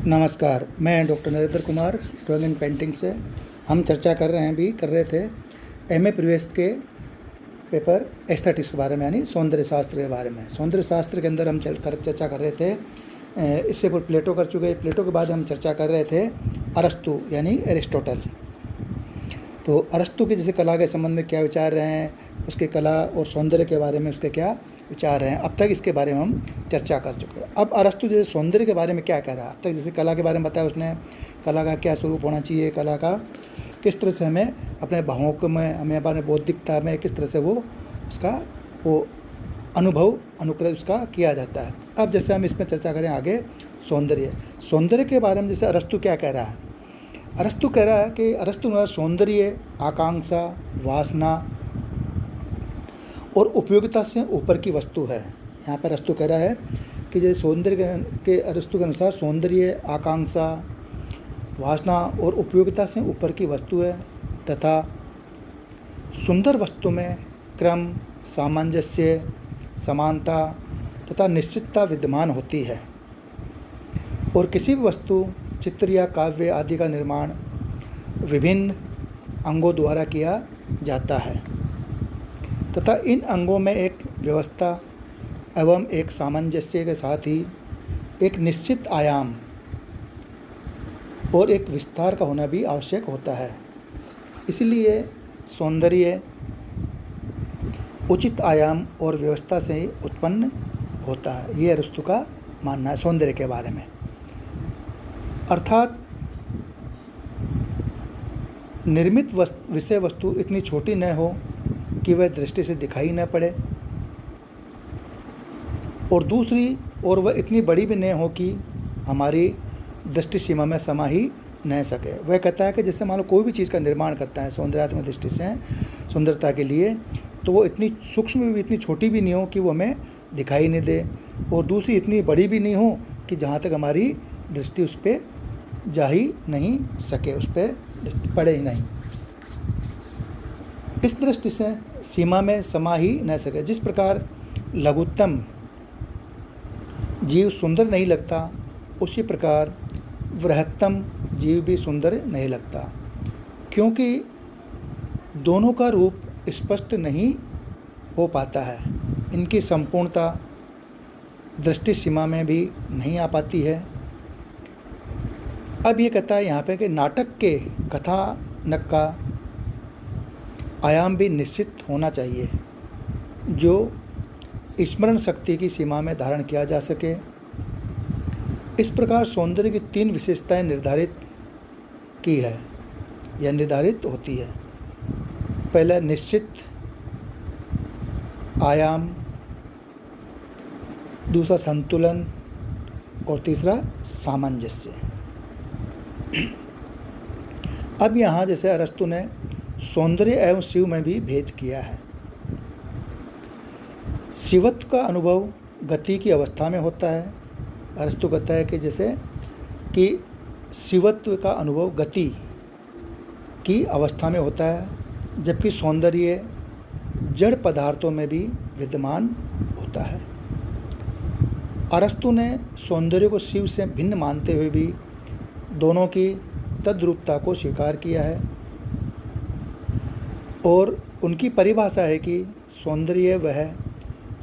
नमस्कार, मैं doctor Narendra Kumar drawing and painting से। हम चर्चा कर रहे थे एमए प्रवेश के पेपर एस्थेटिक्स के बारे में, यानी सौंदर्य शास्त्र के बारे में। सौंदर्य शास्त्र के अंदर हम चर्चा कर रहे थे, इससे पूर्व प्लेटो कर चुके। प्लेटो के बाद हम चर्चा कर रहे थे अरस्तु यानी एरिस्टोटल। तो अरस्तु के जैसे कला के संबंध में क्या विचार रहे हैं, उसके कला और सौंदर्य के बारे में उसके क्या विचार हैं, अब तक इसके बारे में हम चर्चा कर चुके हैं। अब अरस्तु जैसे सौंदर्य के बारे में क्या कह रहा है, अब तक जैसे कला के बारे में बताया उसने, कला का क्या स्वरूप होना चाहिए, कला का किस तरह से हमें अपने भावों में, हमें अपने बौद्धिकता में किस तरह से वो उसका वो अनुभव अनुक्रय उसका किया जाता है। अब जैसे हम इसमें चर्चा करें आगे सौंदर्य के बारे में, जैसे अरस्तु क्या कह रहा है। अरस्तु कह रहा है कि अरस्तु सौंदर्य आकांक्षा, वासना और उपयोगिता से ऊपर की वस्तु है। यहाँ पर अरस्तु कह रहा है कि जैसे सौंदर्य के अरस्तु के अनुसार सौंदर्य आकांक्षा, वासना और उपयोगिता से ऊपर की वस्तु है तथा सुंदर वस्तु में क्रम, सामंजस्य, समानता तथा निश्चितता विद्यमान होती है और किसी भी वस्तु, चित्र या काव्य आदि का निर्माण विभिन्न अंगों द्वारा किया जाता है तथा इन अंगों में एक व्यवस्था एवं एक सामंजस्य के साथ ही एक निश्चित आयाम और एक विस्तार का होना भी आवश्यक होता है। इसलिए सौंदर्य उचित आयाम और व्यवस्था से ही उत्पन्न होता है। ये अरस्तु का मानना है सौंदर्य के बारे में। अर्थात निर्मित विषय वस्तु इतनी छोटी न हो कि वह दृष्टि से दिखाई न पड़े, और दूसरी ओर वह इतनी बड़ी भी न हो कि हमारी दृष्टि सीमा में समा ही न सके। वह कहता है कि जैसे मान लो कोई भी चीज़ का निर्माण करता है सौंदर्यात्मक दृष्टि से, सुंदरता के लिए, तो वो इतनी सूक्ष्म भी, इतनी छोटी भी नहीं हो कि वो हमें दिखाई नहीं दे, और दूसरी इतनी बड़ी भी नहीं हो कि जहाँ तक हमारी दृष्टि उस पर जा ही नहीं सके, उस पर पड़े ही नहीं, इस दृष्टि से सीमा में समा ही न सके। जिस प्रकार लघुत्तम जीव सुंदर नहीं लगता, उसी प्रकार बृहत्तम जीव भी सुंदर नहीं लगता, क्योंकि दोनों का रूप स्पष्ट नहीं हो पाता है। इनकी संपूर्णता दृष्टि सीमा में भी नहीं आ पाती है। अब ये कहता है यहाँ पे कि नाटक के कथानक का आयाम भी निश्चित होना चाहिए, जो स्मरण शक्ति की सीमा में धारण किया जा सके। इस प्रकार सौंदर्य की 3 विशेषताएं निर्धारित की है या निर्धारित होती है। पहला निश्चित आयाम, दूसरा संतुलन और तीसरा सामंजस्य। अब यहाँ जैसे अरस्तु ने सौंदर्य एवं शिव में भी भेद किया है। शिवत्व का अनुभव गति की अवस्था में होता है। अरस्तु कहता है कि जैसे कि शिवत्व का अनुभव गति की अवस्था में होता है, जबकि सौंदर्य जड़ पदार्थों में भी विद्यमान होता है। अरस्तु ने सौंदर्य को शिव से भिन्न मानते हुए भी दोनों की तद्रूपता को स्वीकार किया है, और उनकी परिभाषा है कि सौंदर्य वह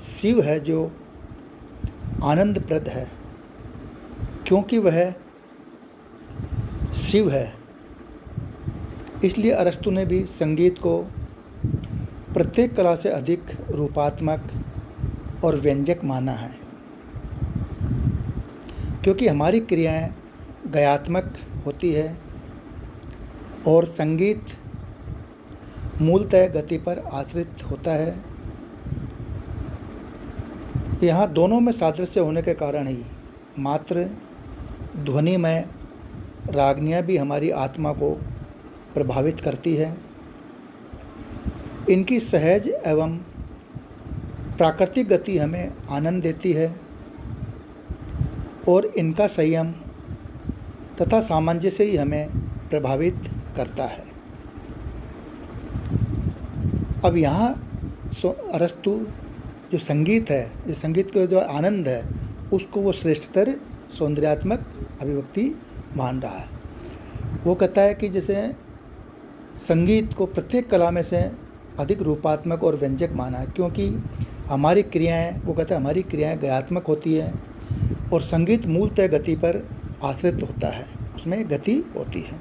शिव है जो आनंदप्रद है, क्योंकि वह शिव है। इसलिए अरस्तु ने भी संगीत को प्रत्येक कला से अधिक रूपात्मक और व्यंजक माना है, क्योंकि हमारी क्रियाएं गयात्मक होती है और संगीत मूलतः गति पर आश्रित होता है। यहाँ दोनों में सादृश्य होने के कारण ही मात्र ध्वनिमय रागनियाँ भी हमारी आत्मा को प्रभावित करती है। इनकी सहज एवं प्राकृतिक गति हमें आनंद देती है और इनका संयम तथा सामंजस्य ही हमें प्रभावित करता है। अब यहाँ अरस्तु जो संगीत है, जो संगीत का जो आनंद है, उसको वो श्रेष्ठतर सौंदर्यात्मक अभिव्यक्ति मान रहा है। वो कहता है कि जैसे संगीत को प्रत्येक कला में से अधिक रूपात्मक और व्यंजक माना है, क्योंकि हमारी क्रियाएं, वो कहता है हमारी क्रियाएं गयात्मक होती है और संगीत मूलतः गति पर आश्रित होता है, उसमें गति होती है।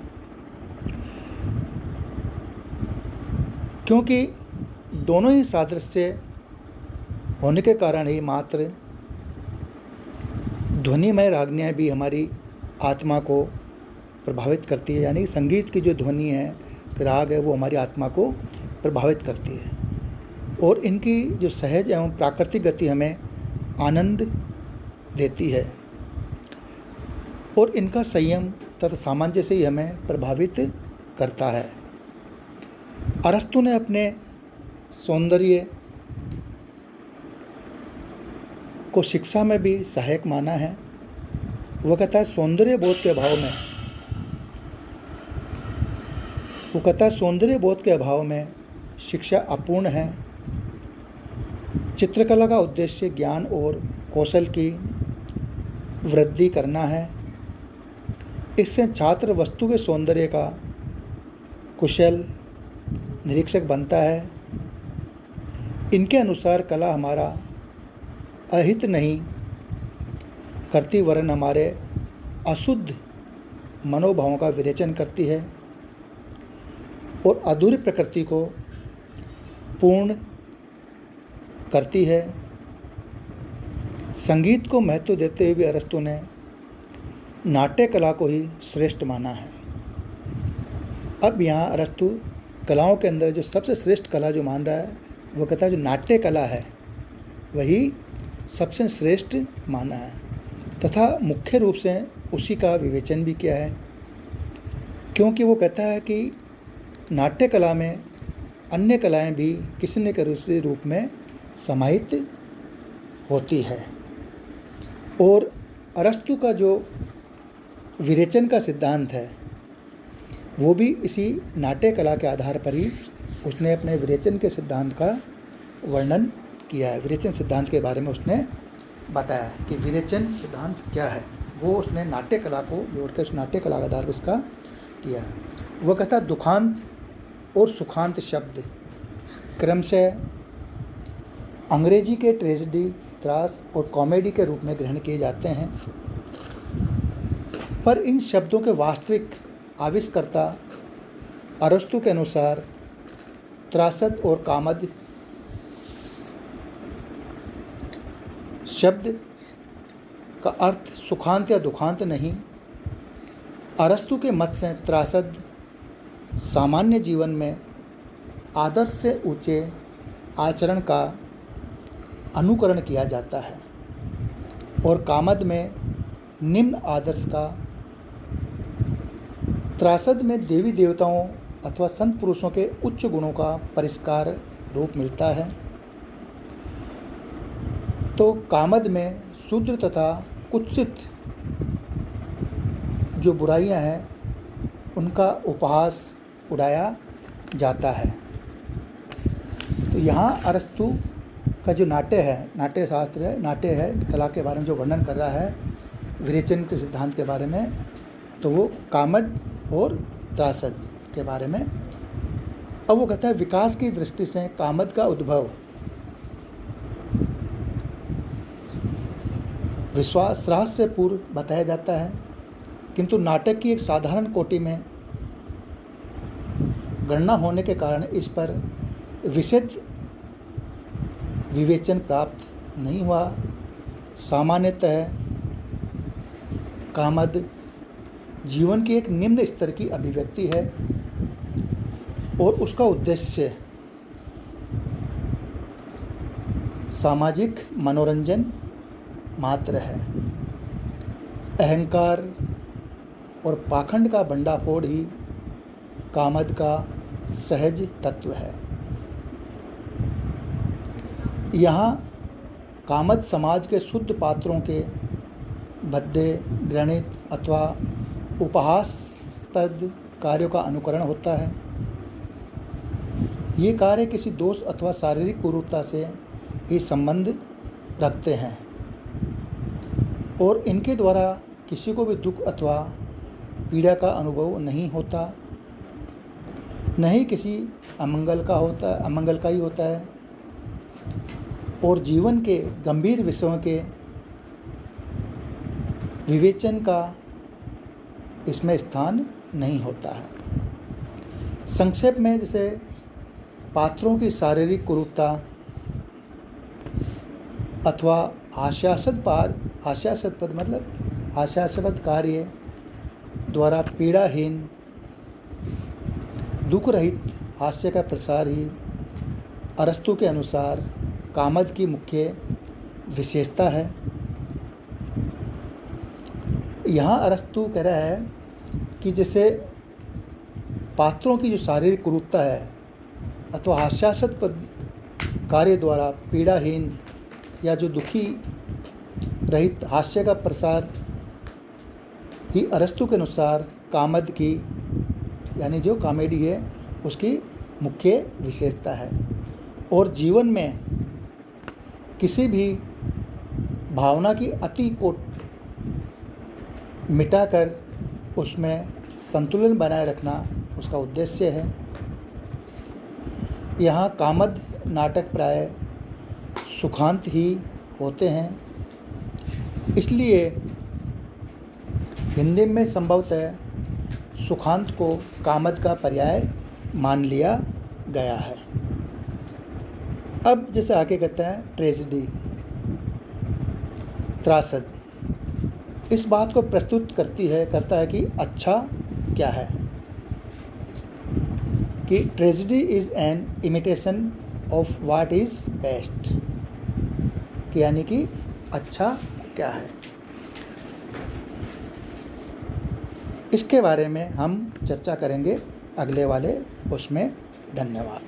क्योंकि दोनों ही सादृश्य होने के कारण ही मात्र ध्वनिमय रागनियाँ भी हमारी आत्मा को प्रभावित करती है, यानी संगीत की जो ध्वनि है, राग है, वो हमारी आत्मा को प्रभावित करती है और इनकी जो सहज एवं प्राकृतिक गति हमें आनंद देती है और इनका संयम तथा सामंजस्य ही हमें प्रभावित करता है। अरस्तु ने अपने सौंदर्य को शिक्षा में भी सहायक माना है। वह कहता है सौंदर्य बोध के अभाव में शिक्षा अपूर्ण है। चित्रकला का उद्देश्य ज्ञान और कौशल की वृद्धि करना है। इससे छात्र वस्तु के सौंदर्य का कुशल निरीक्षक बनता है। इनके अनुसार कला हमारा अहित नहीं करती, वरन हमारे अशुद्ध मनोभावों का विरेचन करती है और अधूरी प्रकृति को पूर्ण करती है। संगीत को महत्व देते हुए अरस्तु ने नाट्य कला को ही श्रेष्ठ माना है। अब यहाँ अरस्तु कलाओं के अंदर जो सबसे श्रेष्ठ कला जो मान रहा है, वो कहता है जो नाट्य कला है वही सबसे श्रेष्ठ माना है तथा मुख्य रूप से उसी का विवेचन भी किया है, क्योंकि वो कहता है कि नाट्य कला में अन्य कलाएं भी किसी न किसी रूप में समाहित होती है। और अरस्तु का जो विरेचन का सिद्धांत है वो भी इसी नाट्य कला के आधार पर ही उसने अपने विरेचन के सिद्धांत का वर्णन किया है। विरेचन सिद्धांत के बारे में उसने बताया कि विरेचन सिद्धांत क्या है, वो उसने नाट्य कला को जोड़कर उस नाट्य कला के आधार पर इसका किया है। वह कहता है दुखांत और सुखांत शब्द क्रमशः अंग्रेजी के ट्रेजेडी, त्रास और कॉमेडी के रूप में ग्रहण किए जाते हैं, पर इन शब्दों के वास्तविक आविष्कर्ता अरस्तु के अनुसार त्रासद और कामद शब्द का अर्थ सुखांत या दुखांत नहीं। अरस्तु के मत से त्रासद सामान्य जीवन में आदर्श से ऊंचे आचरण का अनुकरण किया जाता है और कामद में निम्न आदर्श का। त्रासद में देवी देवताओं अथवा संत पुरुषों के उच्च गुणों का परिष्कार रूप मिलता है, तो कामद में शूद्र तथा कुत्सित जो बुराइयां हैं उनका उपहास उड़ाया जाता है। तो यहाँ अरस्तु का जो नाट्य है, नाट्य शास्त्र है, नाट्य है कला के बारे में जो वर्णन कर रहा है विरेचन के सिद्धांत के बारे में, तो वो कामद और त्रासद के बारे में। अब वो कहता है विकास की दृष्टि से कामद का उद्भव विश्वास रहस्य से पूर्व बताया जाता है, किंतु नाटक की एक साधारण कोटि में गणना होने के कारण इस पर विशद विवेचन प्राप्त नहीं हुआ। सामान्यतः कामद जीवन की एक निम्न स्तर की अभिव्यक्ति है और उसका उद्देश्य सामाजिक मनोरंजन मात्र है। अहंकार और पाखंड का भंडाफोड़ ही कामद का सहज तत्व है। यहाँ कामद समाज के शुद्ध पात्रों के भद्दे, घृणित अथवा उपहासास्पद कार्यों का अनुकरण होता है। ये कार्य किसी दोष अथवा शारीरिक कुरूपता से ही संबंध रखते हैं और इनके द्वारा किसी को भी दुख अथवा पीड़ा का अनुभव नहीं होता, न ही किसी अमंगल का ही होता है, और जीवन के गंभीर विषयों के विवेचन का इसमें स्थान नहीं होता है। संक्षेप में जैसे पात्रों की शारीरिक कुरूपता अथवा हास्यास्पद कार्य द्वारा पीड़ाहीन दुख रहित हास्य का प्रसार ही अरस्तु के अनुसार कामद की मुख्य विशेषता है। यहाँ अरस्तु कह रहा है कि जैसे पात्रों की जो शारीरिक कुरूपता है अथवा हास्यास्पद कार्य द्वारा पीड़ाहीन या जो दुखी रहित हास्य का प्रसार ही अरस्तु के अनुसार कामद की यानी जो कॉमेडी है उसकी मुख्य विशेषता है। और जीवन में किसी भी भावना की अति को मिटाकर उसमें संतुलन बनाए रखना उसका उद्देश्य है। यहाँ कामद नाटक प्राय सुखांत ही होते हैं, इसलिए हिंदी में संभवतः सुखांत को कामद का पर्याय मान लिया गया है। अब जैसे आगे कहते हैं ट्रेजेडी, त्रासद, इस बात को प्रस्तुत करता है कि अच्छा क्या है, कि tragedy is an imitation of what is best, कि यानी कि अच्छा क्या है। इसके बारे में हम चर्चा करेंगे अगले वाले उसमें। धन्यवाद।